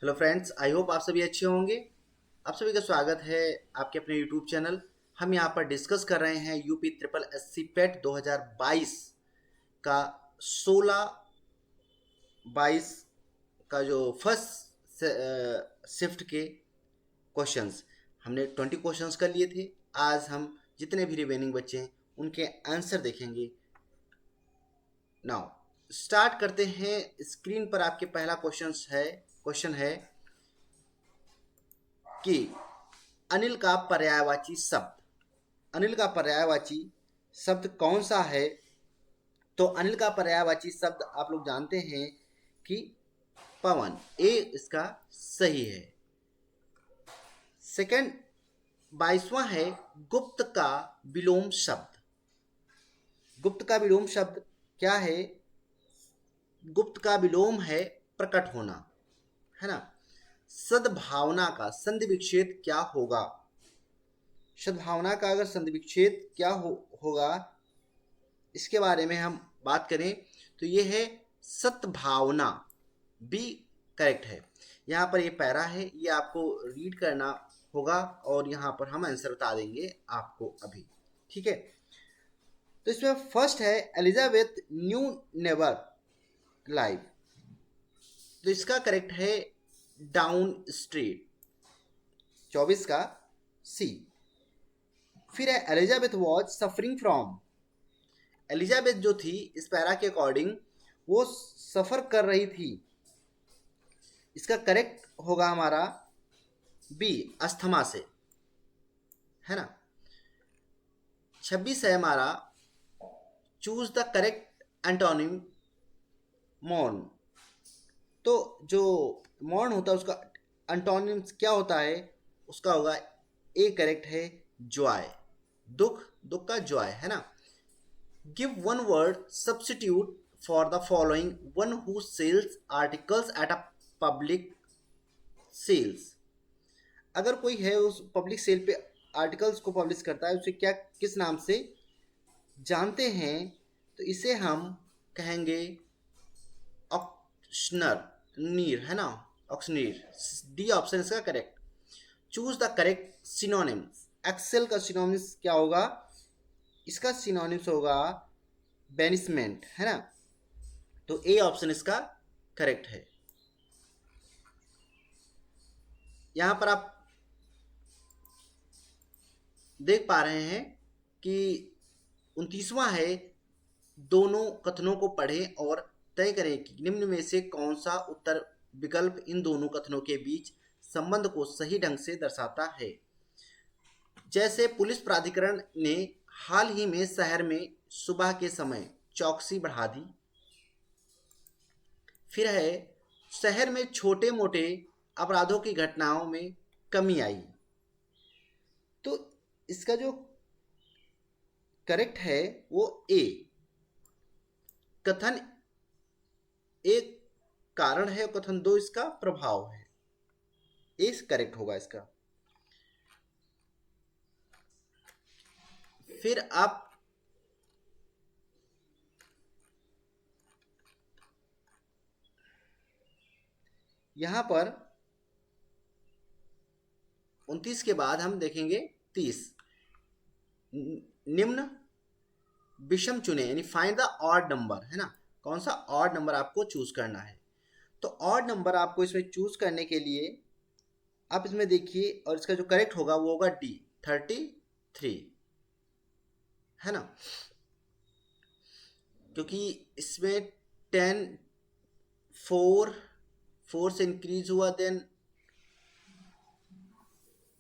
Hello friends, I hope आप सभी अच्छे होंगे। आप सभी का स्वागत है आपके अपने यूट्यूब चैनल। हम यहाँ पर डिस्कस कर रहे हैं यूपी ट्रिपल एससी पेट 2022 का 16-22 का जो फर्स्ट शिफ्ट के क्वेश्चंस हमने 20 क्वेश्चंस कर लिए थे। आज हम जितने भी रिमेनिंग बच्चे हैं उनके आंसर देखेंगे। नाउ स्टार्ट करते हैं। स्क्रीन पर आपके पहला क्वेश्चन है कि अनिल का पर्यायवाची शब्द, अनिल का पर्यायवाची शब्द कौन सा है? तो अनिल का पर्यायवाची शब्द आप लोग जानते हैं कि पवन, ए इसका सही है। सेकंड 22वां है गुप्त का विलोम शब्द। गुप्त का विलोम शब्द क्या है? गुप्त का विलोम है प्रकट होना, है ना। सद्भावना का संधि विच्छेद क्या होगा? सद्भावना का अगर संधि विच्छेद क्या होगा, इसके बारे में हम बात करें तो ये है सद्भावना। बी करेक्ट है। यहाँ पर ये पैरा है, ये आपको रीड करना होगा और यहाँ पर हम आंसर बता देंगे आपको अभी, ठीक है। तो इसमें फर्स्ट है एलिजाबेथ न्यू नेवर लाइव, तो इसका करेक्ट है डाउन स्ट्रीट, 24 का सी। फिर है Elizabeth was suffering from, Elizabeth जो थी इस पैरा के अकॉर्डिंग वो सफर कर रही थी, इसका करेक्ट होगा हमारा बी अस्थमा से, है ना। 26 है हमारा choose the correct antonym mourn, तो जो मॉर्न होता है उसका एंटोनिम क्या होता है? उसका होगा ए करेक्ट है जॉय, दुख, दुख का जॉय, है ना। Give one word substitute for the following one who sells articles at a public sales. अगर कोई है उस पब्लिक सेल पे आर्टिकल्स को पब्लिश करता है, उसे क्या किस नाम से जानते हैं? तो इसे हम कहेंगे ऑक्शनर नीर, है ना, ऑक्शनीर। डी ऑप्शन इसका correct. Choose the correct synonyms. Excel का सिनोनिम्स क्या होगा? इसका सिनोनिम्स होगा बेनिसमेंट, है ना। तो ए ऑप्शन इसका करेक्ट है। यहां पर आप देख पा रहे हैं कि 29वां है दोनों कथनों को पढ़ें और तय करें कि निम्न में से कौन सा उत्तर विकल्प इन दोनों कथनों के बीच संबंध को सही ढंग से दर्शाता है। जैसे पुलिस प्राधिकरण ने हाल ही में शहर में सुबह के समय चौकसी बढ़ा दी। फिर है शहर में छोटे मोटे अपराधों की घटनाओं में कमी आई। तो इसका जो करेक्ट है वो ए, कथन एक कारण है और कथन दो इसका प्रभाव है। ए करेक्ट होगा इसका। फिर आप यहां पर 29 के बाद हम देखेंगे 30। निम्न विषम चुने, यानी फाइंड द ऑड नंबर, है ना। कौन सा ऑड नंबर आपको चूज करना है? तो ऑड नंबर आपको इसमें चूज करने के लिए आप इसमें देखिए, और इसका जो करेक्ट होगा वो होगा डी 33, है ना। क्योंकि इसमें 10 4 से इंक्रीज हुआ, देन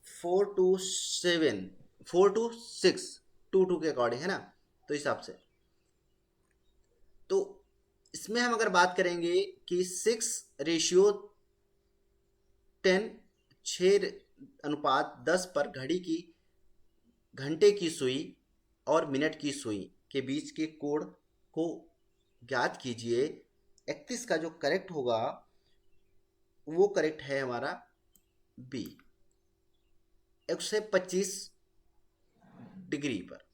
4 to 7, 4 to 6, 2 के अकॉर्डिंग, है ना। तो हिसाब से तो इसमें हम अगर बात करेंगे कि 6:10, 6:10 पर घड़ी की घंटे की सुई और मिनट की सुई के बीच के कोण को ज्ञात कीजिए। 31 का जो करेक्ट होगा वो करेक्ट है हमारा बी, 125 डिग्री पर।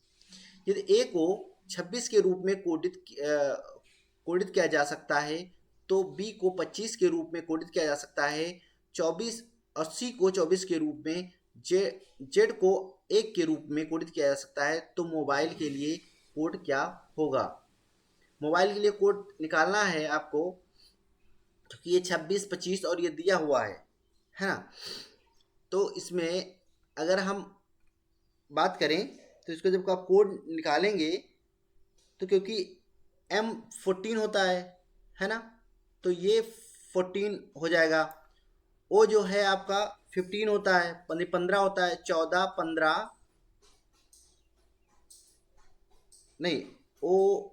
यदि ए को 26 के रूप में कोडित किया जा सकता है तो बी को 25 के रूप में कोडित किया जा सकता है। 24 80 को 24 के रूप में, जेड को 1 के रूप में कोडित किया जा सकता है, तो मोबाइल के लिए कोड क्या होगा? मोबाइल के लिए कोड निकालना है आपको, क्योंकि ये 26 25 और ये दिया हुआ है ना। तो इसमें अगर हम बात करें तो इसको जब आप कोड निकालेंगे तो क्योंकि M14 होता है ना, तो ये 14 हो जाएगा। ओ जो है आपका 15 होता है, 15 होता है, 14 15 नहीं, ओ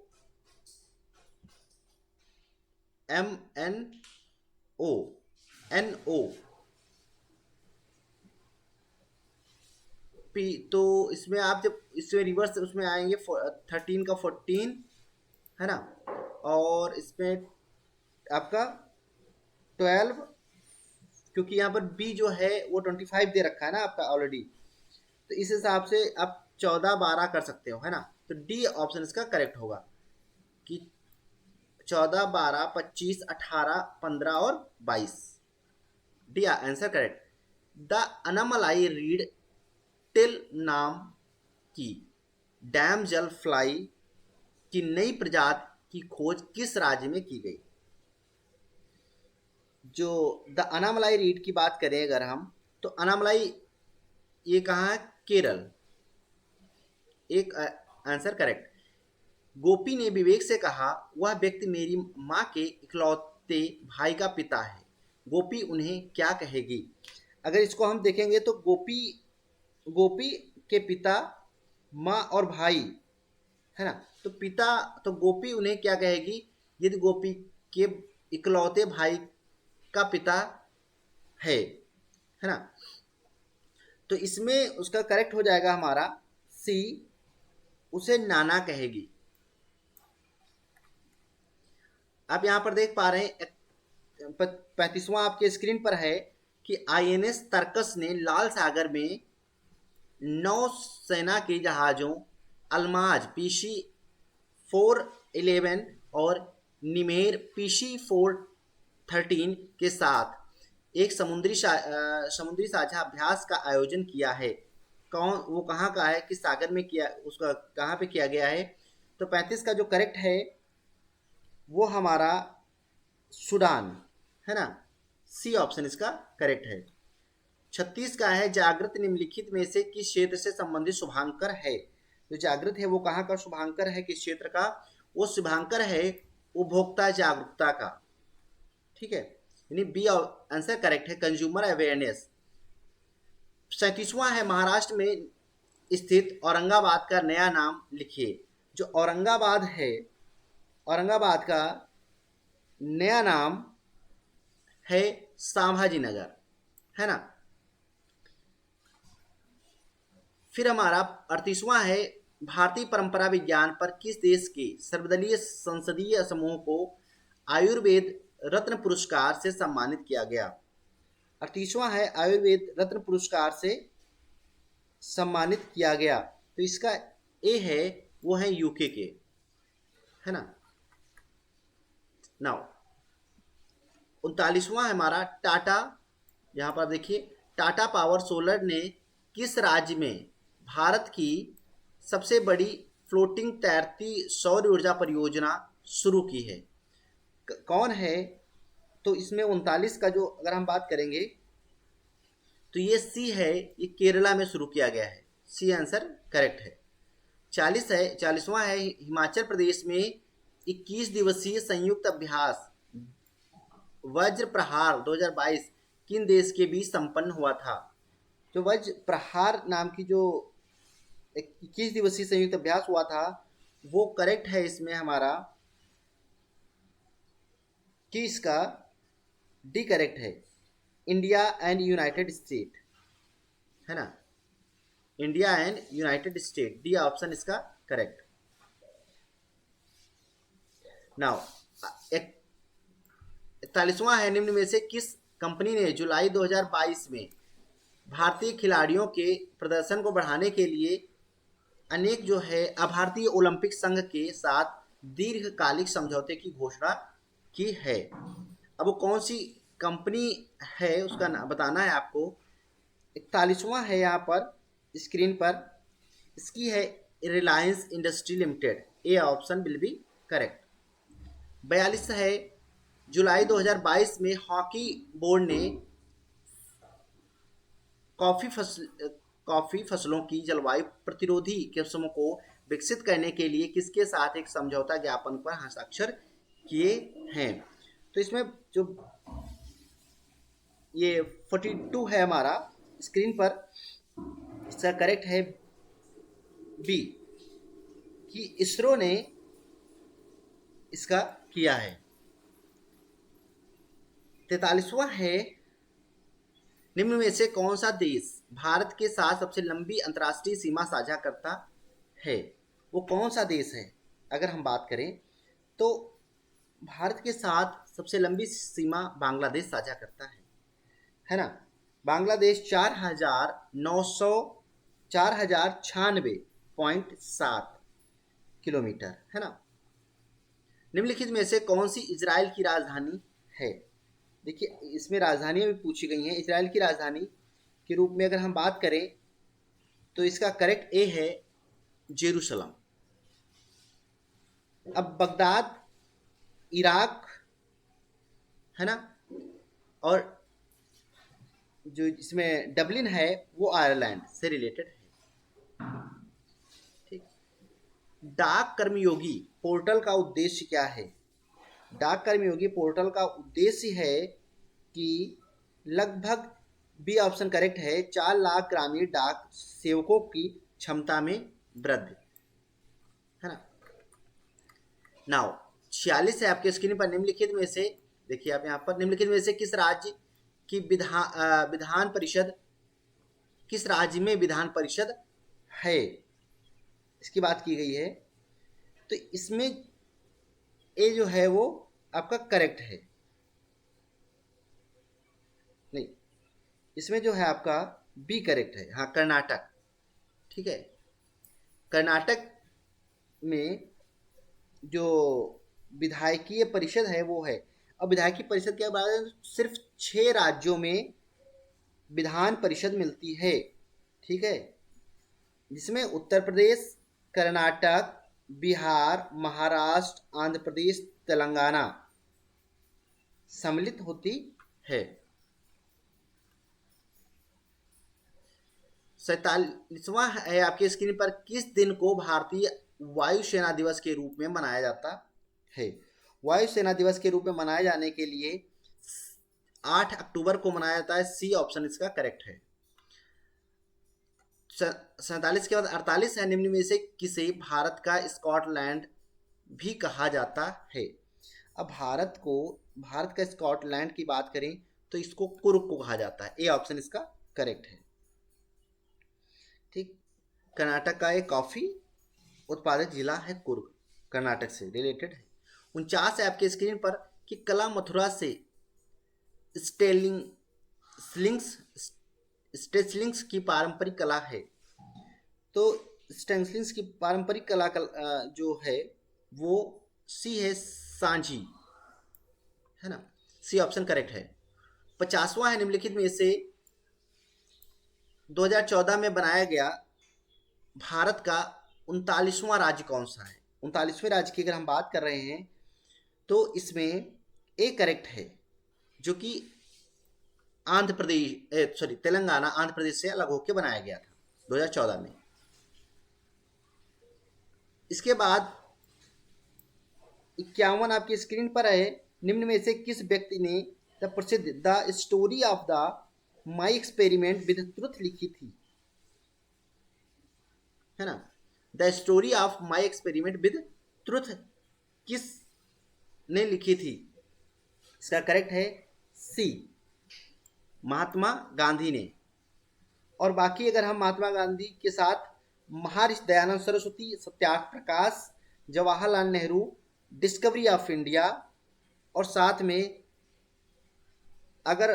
MNO NO P, तो इसमें आप जब इसमें रिवर्स उसमें आएंगे 13 का 14 है ना, और इसमें आपका 12, क्योंकि यहाँ पर बी जो है वो 25 दे रखा है ना आपका ऑलरेडी, तो इस हिसाब से आप 14 12 कर सकते हो, है ना। तो डी ऑप्शन इसका करेक्ट होगा कि 14 12 25 18 15 और 22, D answer correct. The Anamalai रीड टिल नाम की डैम जल फ्लाई की नई प्रजाति की खोज किस राज्य में की गई? जो द अनामलाई रीड की बात करें अगर हम, तो अनामलाई ये कहाँ है? केरल, एक आंसर करेक्ट। गोपी ने विवेक से कहा, वह व्यक्ति मेरी माँ के इकलौते भाई का पिता है, गोपी उन्हें क्या कहेगी? अगर इसको हम देखेंगे तो गोपी के पिता, माँ और भाई, है ना, तो पिता, तो गोपी उन्हें क्या कहेगी यदि गोपी के इकलौते भाई का पिता है ना। तो इसमें उसका करेक्ट हो जाएगा हमारा सी, उसे नाना कहेगी। आप यहां पर देख पा रहे हैं 35वां आपके स्क्रीन पर है कि INS तर्कस ने लाल सागर में नौसेना के जहाजों अल्माज PC-411 और निमेर PC-413 के साथ एक समुद्री साझा अभ्यास का आयोजन किया है। कौन, वो कहाँ का है, किस सागर में किया, उसका कहाँ पे किया गया है? तो 35 का जो करेक्ट है वो हमारा सूडान, है ना, सी ऑप्शन इसका करेक्ट है। 36 का है, जागृत निम्नलिखित में से किस क्षेत्र से संबंधित शुभांकर है? जो जागृत है वो कहाँ का शुभांकर है, किस क्षेत्र का? वो शुभांकर है उपभोक्ता जागरूकता का, ठीक है, यानी बी आंसर करेक्ट है, कंज्यूमर अवेयरनेस। 37वां है, महाराष्ट्र में स्थित औरंगाबाद का नया नाम लिखिए। जो औरंगाबाद है, औरंगाबाद का नया नाम है संभाजी नगर, है ना। फिर हमारा 38वां है, भारतीय परंपरा विज्ञान पर किस देश के सर्वदलीय संसदीय समूह को आयुर्वेद रत्न पुरस्कार से सम्मानित किया गया? 38वां है, आयुर्वेद रत्न पुरस्कार से सम्मानित किया गया, तो इसका ए है, वो है यूके के, है ना। नाउ 39वां है हमारा, टाटा, यहाँ पर देखिए, टाटा पावर सोलर ने किस राज्य में भारत की सबसे बड़ी फ्लोटिंग तैरती सौर ऊर्जा परियोजना शुरू की है? कौन है? तो इसमें 39 का जो अगर हम बात करेंगे तो ये सी है, ये केरला में शुरू किया गया है, सी आंसर करेक्ट है। 40 है, 40वां है, हिमाचल प्रदेश में 21 दिवसीय संयुक्त अभ्यास वज्र प्रहार 2022 किन देश के बीच संपन्न हुआ था? जो वज्र प्रहार नाम की जो 21 दिवसीय संयुक्त अभ्यास हुआ था वो करेक्ट है इसमें हमारा कि इसका डी करेक्ट है, इंडिया एंड यूनाइटेड स्टेट, है ना, India and United state, D option इसका करेक्ट। नाउ 41वां है, निम्न में से किस कंपनी ने जुलाई 2022 में भारतीय खिलाड़ियों के प्रदर्शन को बढ़ाने के लिए अनेक जो है अभारतीय ओलंपिक संघ के साथ दीर्घकालिक समझौते की घोषणा की है? अब वो कौन सी कंपनी है उसका बताना है आपको। 41वां है यहाँ पर स्क्रीन पर, इसकी है Reliance industry limited. A option will be correct. 42 है, जुलाई 2022 में हॉकी बोर्ड ने कॉफी फसल कॉफी फसलों की जलवायु प्रतिरोधी किस्मों को विकसित करने के लिए किसके साथ एक समझौता ज्ञापन पर हस्ताक्षर किए हैं। तो इसमें जो ये 42 है हमारा स्क्रीन पर, इसका करेक्ट है बी, कि इसरो ने इसका किया है। 43वां है, निम्न में से कौन सा देश भारत के साथ सबसे लंबी अंतर्राष्ट्रीय सीमा साझा करता है। वो कौन सा देश है, अगर हम बात करें तो भारत के साथ सबसे लंबी सीमा बांग्लादेश साझा करता है ना। बांग्लादेश 4096.7 किलोमीटर है ना। निम्नलिखित में से कौन सी इजराइल की राजधानी है। देखिए इसमें राजधानियां भी पूछी गई हैं। इजराइल की राजधानी के रूप में अगर हम बात करें तो इसका करेक्ट ए है जेरूशलम। अब बगदाद इराक है ना, और जो इसमें डबलिन है वो आयरलैंड से रिलेटेड है। ठीक। डाक कर्मयोगी पोर्टल का उद्देश्य क्या है। डाक कर्मयोगी पोर्टल का उद्देश्य है कि लगभग बी ऑप्शन करेक्ट है, 4 लाख ग्रामीण डाक सेवकों की क्षमता में वृद्धि है ना। नाउ 46 है आपके स्क्रीन पर, निम्नलिखित में से देखिए आप यहाँ पर, निम्नलिखित में से किस राज्य की विधान परिषद, किस राज्य में विधान परिषद है, इसकी बात की गई है। तो इसमें ए जो है वो आपका करेक्ट है, नहीं इसमें जो है आपका बी करेक्ट है। हाँ कर्नाटक, ठीक है। कर्नाटक में जो विधायकीय परिषद है वो है। अब विधायकीय परिषद के बाद सिर्फ 6 राज्यों में विधान परिषद मिलती है, ठीक है, जिसमें उत्तर प्रदेश, कर्नाटक, बिहार, महाराष्ट्र, आंध्र प्रदेश, तेलंगाना सम्मिलित होती है। 47वां है आपकी स्क्रीन पर, किस दिन को भारतीय वायुसेना दिवस के रूप में मनाया जाता है। वायुसेना दिवस के रूप में मनाए जाने के लिए 8 अक्टूबर को मनाया जाता है। सी ऑप्शन इसका करेक्ट है। 47 के बाद 48 है, निम्न में से किसे भारत का स्कॉटलैंड भी कहा जाता है। अब भारत का स्कॉटलैंड की बात करें तो इसको कुर्ग को कहा जाता है। ए ऑप्शन इसका करेक्ट है। ठीक। कर्नाटक का एक कॉफी उत्पादक जिला है कुर्ग, कर्नाटक से रिलेटेड है। 49 है आपके स्क्रीन पर, कि कला मथुरा से स्टेचलिंग्स की पारंपरिक कला है। तो स्टेंसलिंग्स की पारंपरिक कला जो है वो सी है सांझी है ना। सी ऑप्शन करेक्ट है। 50वां है, निम्नलिखित में से 2014 में बनाया गया भारत का 39वां राज्य कौन सा है। 39वें राज्य की अगर हम बात कर रहे हैं तो इसमें ए करेक्ट है, जो कि तेलंगाना आंध्र प्रदेश से अलग होकर बनाया गया था 2014 में। इसके बाद 51 आपकी स्क्रीन पर है, निम्न में से किस व्यक्ति ने द प्रसिद्ध the story of the my experiment with truth लिखी थी, है ना। The story of my experiment with truth किस ने लिखी थी, इसका करेक्ट है सी, महात्मा गांधी ने। और बाकी अगर हम महात्मा गांधी के साथ Maharshi Dayanand Saraswati, Satyagraha Prakash, Jawaharlal Nehru, discovery of India, और साथ में अगर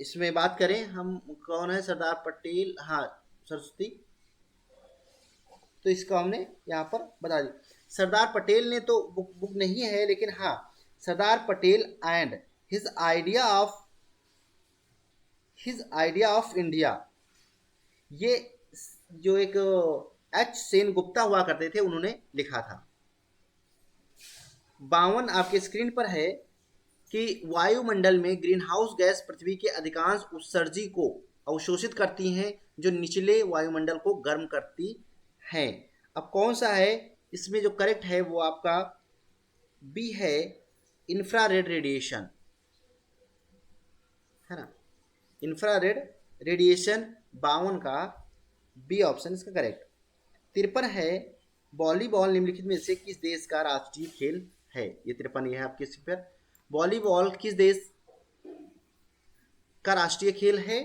इसमें बात करें हम कौन है, सरदार पटेल, हाँ सरस्वती, तो इसको हमने यहाँ पर बता दी। सरदार पटेल ने तो बुक नहीं है, लेकिन हाँ Sardar Patel and his idea of India, ये जो एक एच सेन गुप्ता हुआ करते थे उन्होंने लिखा था। 52 आपके स्क्रीन पर है कि वायुमंडल में ग्रीन हाउस गैस पृथ्वी के अधिकांश उत्सर्जी को अवशोषित करती हैं, जो निचले वायुमंडल को गर्म करती हैं। अब कौन सा है इसमें जो करेक्ट है वो आपका बी है, इंफ्रारेड रेडिएशन, है ना। इंफ्रारेड रेडिएशन 52 का बी ऑप्शन इसका करेक्ट। 53 है, वॉलीबॉल निम्नलिखित में से किस देश का राष्ट्रीय खेल है। ये 53 ये है आपके इस पर। वॉलीबॉल किस देश का राष्ट्रीय खेल है,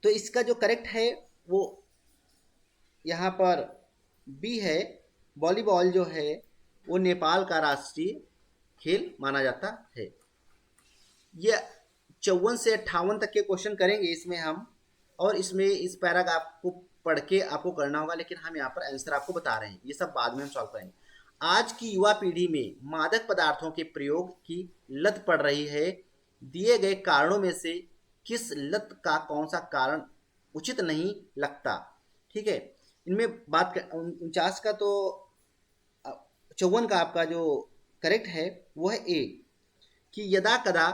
तो इसका जो करेक्ट है वो यहाँ पर बी है। वॉलीबॉल जो है वो नेपाल का राष्ट्रीय खेल माना जाता है। ये 54 से 58 तक के क्वेश्चन करेंगे इसमें हम, और इसमें इस पैराग्राफ को पढ़ के आपको करना होगा, लेकिन हम यहाँ पर आंसर आपको बता रहे हैं, ये सब बाद में हम सॉल्व करेंगे। आज की युवा पीढ़ी में मादक पदार्थों के प्रयोग की लत पड़ रही है। दिए गए कारणों में से किस लत का कौन सा कारण उचित नहीं लगता। ठीक है, इनमें बात 49 का तो 54 का आपका जो करेक्ट है वो है ए, कि यदा कदा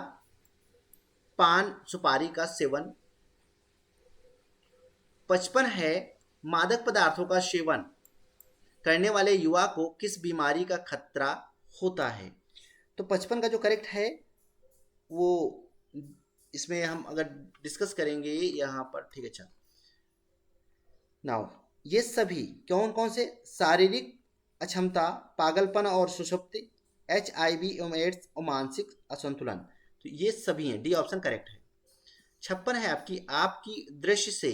पान सुपारी का सेवन। 55 है, मादक पदार्थों का सेवन करने वाले युवा को किस बीमारी का खतरा होता है। तो 55 का जो करेक्ट है वो इसमें हम अगर डिस्कस करेंगे यहाँ पर, ठीक है। अच्छा, नाउ ये सभी कौन कौन से, शारीरिक अक्षमता, पागलपन और सुषुप्ति, HIV एवं एड्स और मानसिक असंतुलन, तो ये सभी हैं, डी ऑप्शन करेक्ट है। 56 है आपकी दृष्टि से,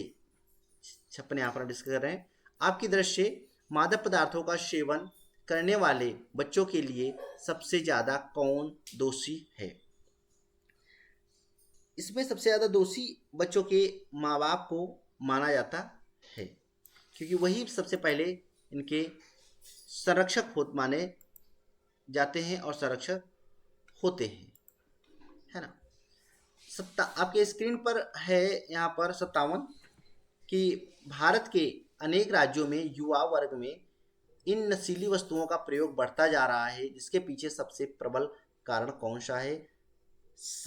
56 यहाँ पर डिस्कस कर रहे हैं, आपकी दृष्टि से मादक पदार्थों का सेवन करने वाले बच्चों के लिए सबसे ज्यादा कौन दोषी है। इसमें सबसे ज्यादा दोषी बच्चों के माँ बाप को माना जाता है, क्योंकि वही सबसे पहले इनके संरक्षक माने जाते हैं और संरक्षक होते हैं, है ना। आपके स्क्रीन पर है यहाँ पर 57 कि भारत के अनेक राज्यों में युवा वर्ग में इन नशीली वस्तुओं का प्रयोग बढ़ता जा रहा है, जिसके पीछे सबसे प्रबल कारण कौन सा है।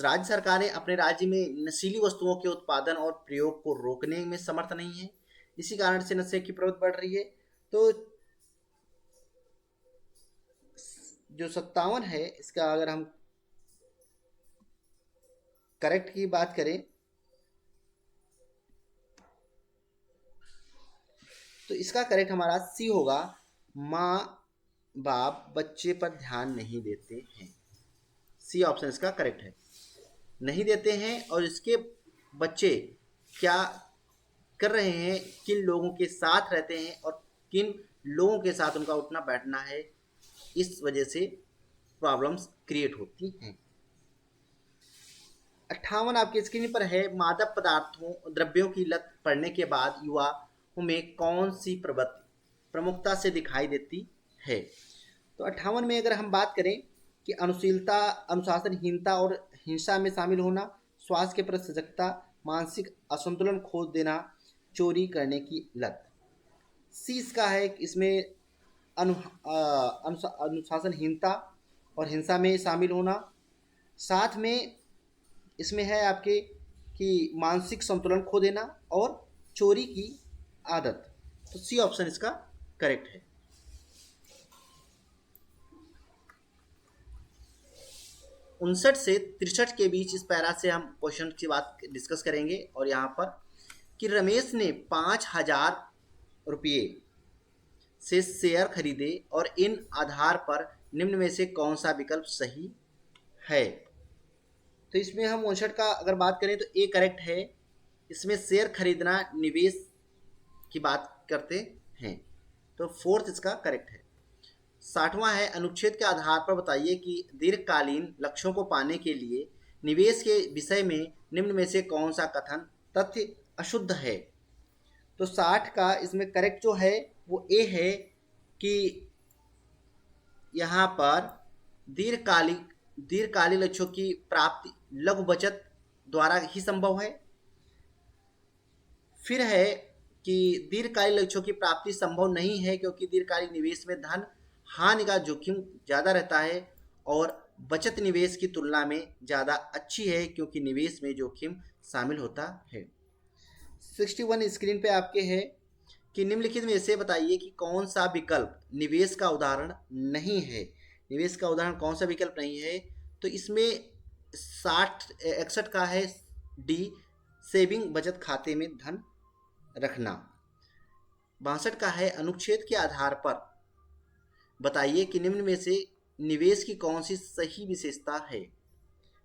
राज्य सरकारें अपने राज्य में नशीली वस्तुओं के उत्पादन और प्रयोग को रोकने में समर्थ नहीं है, इसी कारण से नशे की प्रवृत्ति बढ़ रही है। तो जो 57 है इसका अगर हम करेक्ट की बात करें तो इसका करेक्ट हमारा सी होगा, माँ बाप बच्चे पर ध्यान नहीं देते हैं। सी ऑप्शन इसका करेक्ट है, नहीं देते हैं। और इसके बच्चे क्या कर रहे हैं, किन लोगों के साथ रहते हैं और किन लोगों के साथ उनका उठना बैठना है, इस वजह से प्रॉब्लम्स क्रिएट होती हैं। 58 आपकी स्क्रीन पर है, मादक पदार्थों द्रव्यों की लत पड़ने के बाद युवाओं में कौन सी प्रवृत्ति प्रमुखता से दिखाई देती है। तो 58 में अगर हम बात करें कि अनुशीलता, अनुशासनहीनता और हिंसा में शामिल होना, स्वास्थ्य के प्रति सजगता, मानसिक असंतुलन खो देना, चोरी करने की लत। सी इसका है कि इसमें अनुशासनहीनता और हिंसा में शामिल होना, साथ में इसमें है आपके कि मानसिक संतुलन खो देना और चोरी की आदत। तो सी ऑप्शन इसका करेक्ट है। 59 से 63 के बीच इस पैरा से हम क्वेश्चन की बात डिस्कस करेंगे, और यहाँ पर कि रमेश ने 5,000 रुपये से शेयर खरीदे और इन आधार पर निम्न में से कौन सा विकल्प सही है। तो इसमें हम 59 का अगर बात करें तो ए करेक्ट है, इसमें शेयर खरीदना निवेश की बात करते हैं, तो फोर्थ इसका करेक्ट है। 60वां है, अनुच्छेद के आधार पर बताइए कि दीर्घकालीन लक्ष्यों को पाने के लिए निवेश के विषय में निम्न में से कौन सा कथन तथ्य अशुद्ध है। तो 60 का इसमें करेक्ट जो है वो ए है कि यहाँ पर दीर्घकालिक दीर्घकालिक लक्ष्यों की प्राप्ति लघु बचत द्वारा ही संभव है। फिर है कि दीर्घकालिक लक्ष्यों की प्राप्ति संभव नहीं है क्योंकि दीर्घकालिक निवेश में धन हानि का जोखिम ज़्यादा रहता है और बचत निवेश की तुलना में ज़्यादा अच्छी है क्योंकि निवेश में जोखिम शामिल होता है। 61 स्क्रीन पे आपके है कि निम्नलिखित में से बताइए कि कौन सा विकल्प निवेश का उदाहरण नहीं है। निवेश का उदाहरण कौन सा विकल्प नहीं है? तो इसमें 61 का है डी, सेविंग बचत खाते में धन रखना। 62 का है अनुच्छेद के आधार पर बताइए कि निम्न में से निवेश की कौन सी सही विशेषता है।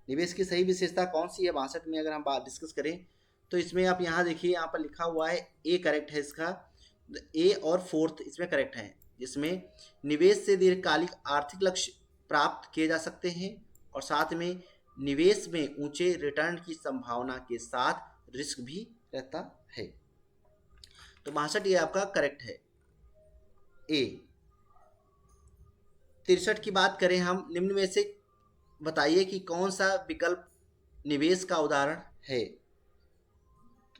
निवेश की सही विशेषता कौन सी है 62 में? अगर हम बात डिस्कस करें तो इसमें आप यहाँ देखिए, यहाँ पर लिखा हुआ है ए करेक्ट है इसका, ए और फोर्थ इसमें करेक्ट है, जिसमें निवेश से दीर्घकालिक आर्थिक लक्ष्य प्राप्त किए जा सकते हैं और साथ में निवेश में ऊंचे रिटर्न की संभावना के साथ रिस्क भी रहता है। तो 62 ये आपका करेक्ट है ए। 63 की बात करें हम, निम्न में से बताइए कि कौन सा विकल्प निवेश का उदाहरण है।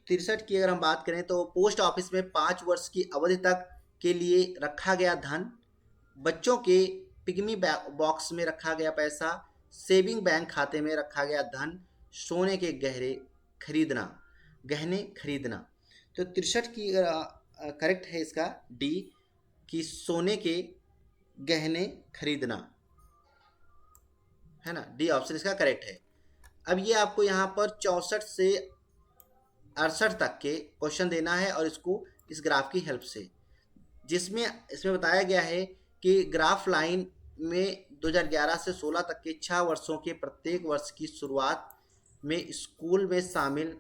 63 की अगर हम बात करें तो पोस्ट ऑफिस में 5 वर्ष की अवधि तक के लिए रखा गया धन, बच्चों के पिग्मी बॉक्स में रखा गया पैसा, सेविंग बैंक खाते में रखा गया धन, सोने के गहने खरीदना। तो 63 की करेक्ट है इसका डी, कि सोने के गहने खरीदना, है ना, डी ऑप्शन इसका करेक्ट है। अब ये आपको यहाँ पर 64 से 68 तक के क्वेश्चन देना है और इसको इस ग्राफ की हेल्प से, जिसमें इसमें बताया गया है कि ग्राफ लाइन में 2011 से 16 तक के 6 वर्षों के प्रत्येक वर्ष की शुरुआत में स्कूल में शामिल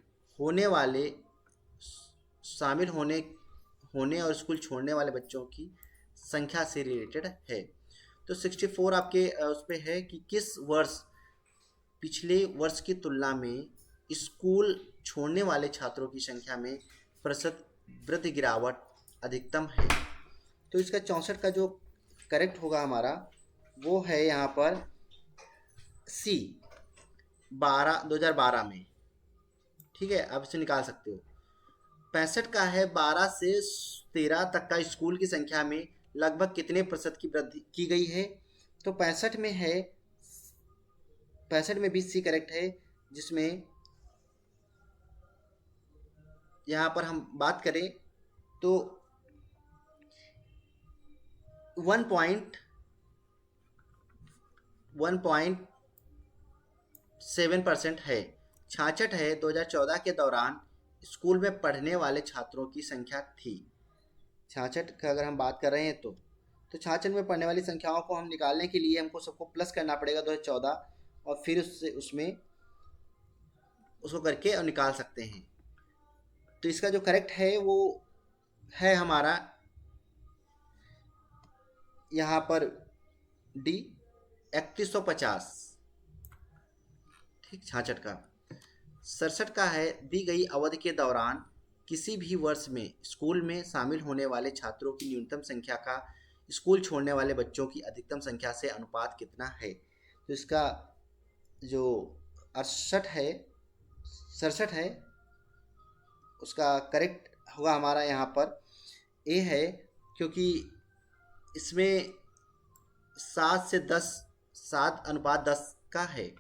होने और स्कूल छोड़ने वाले बच्चों की संख्या से रिलेटेड है। तो 64 आपके उस पर है कि किस वर्ष पिछले वर्ष की तुलना में स्कूल छोड़ने वाले छात्रों की संख्या में प्रतिशत वृद्धि गिरावट अधिकतम है। तो इसका 64 का जो करेक्ट होगा हमारा वो है यहाँ पर सी, 2012 में। ठीक है, आप इसे निकाल सकते हो। 65 का है 12 से 13 तक का स्कूल की संख्या में लगभग कितने प्रतिशत की वृद्धि की गई है। तो 65 में भी सी करेक्ट है, जिसमें यहाँ पर हम बात करें तो 1.7% है। 66 है 2014 के दौरान स्कूल में पढ़ने वाले छात्रों की संख्या थी। 66 का अगर हम बात कर रहे हैं तो 66 में पढ़ने वाली संख्याओं को हम निकालने के लिए हमको सबको प्लस करना पड़ेगा 2014 और फिर उसमें उसको करके और निकाल सकते हैं। तो इसका जो करेक्ट है वो है हमारा यहाँ पर डी, 3150। ठीक, 66 का। 67 का है दी गई अवधि के दौरान किसी भी वर्ष में स्कूल में शामिल होने वाले छात्रों की न्यूनतम संख्या का स्कूल छोड़ने वाले बच्चों की अधिकतम संख्या से अनुपात कितना है। तो इसका जो 67 है उसका करेक्ट होगा हमारा यहाँ पर ए है, क्योंकि इसमें 7:10 का है।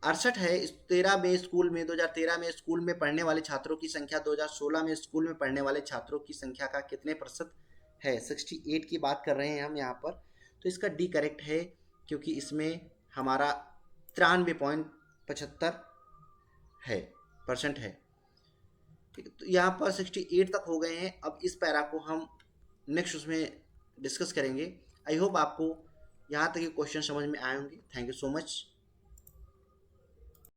68 है 2013 में स्कूल में पढ़ने वाले छात्रों की संख्या 2016 में स्कूल में पढ़ने वाले छात्रों की संख्या का कितने प्रतिशत है। 68 की बात कर रहे हैं हम यहाँ पर, तो इसका डी करेक्ट है क्योंकि इसमें हमारा 93.75 है परसेंट है। तो यहाँ पर 68 तक हो गए हैं। अब इस पैरा को हम नेक्स्ट उसमें डिस्कस करेंगे। आई होप आपको यहाँ तक के क्वेश्चन समझ में आए होंगे। Thank you so much.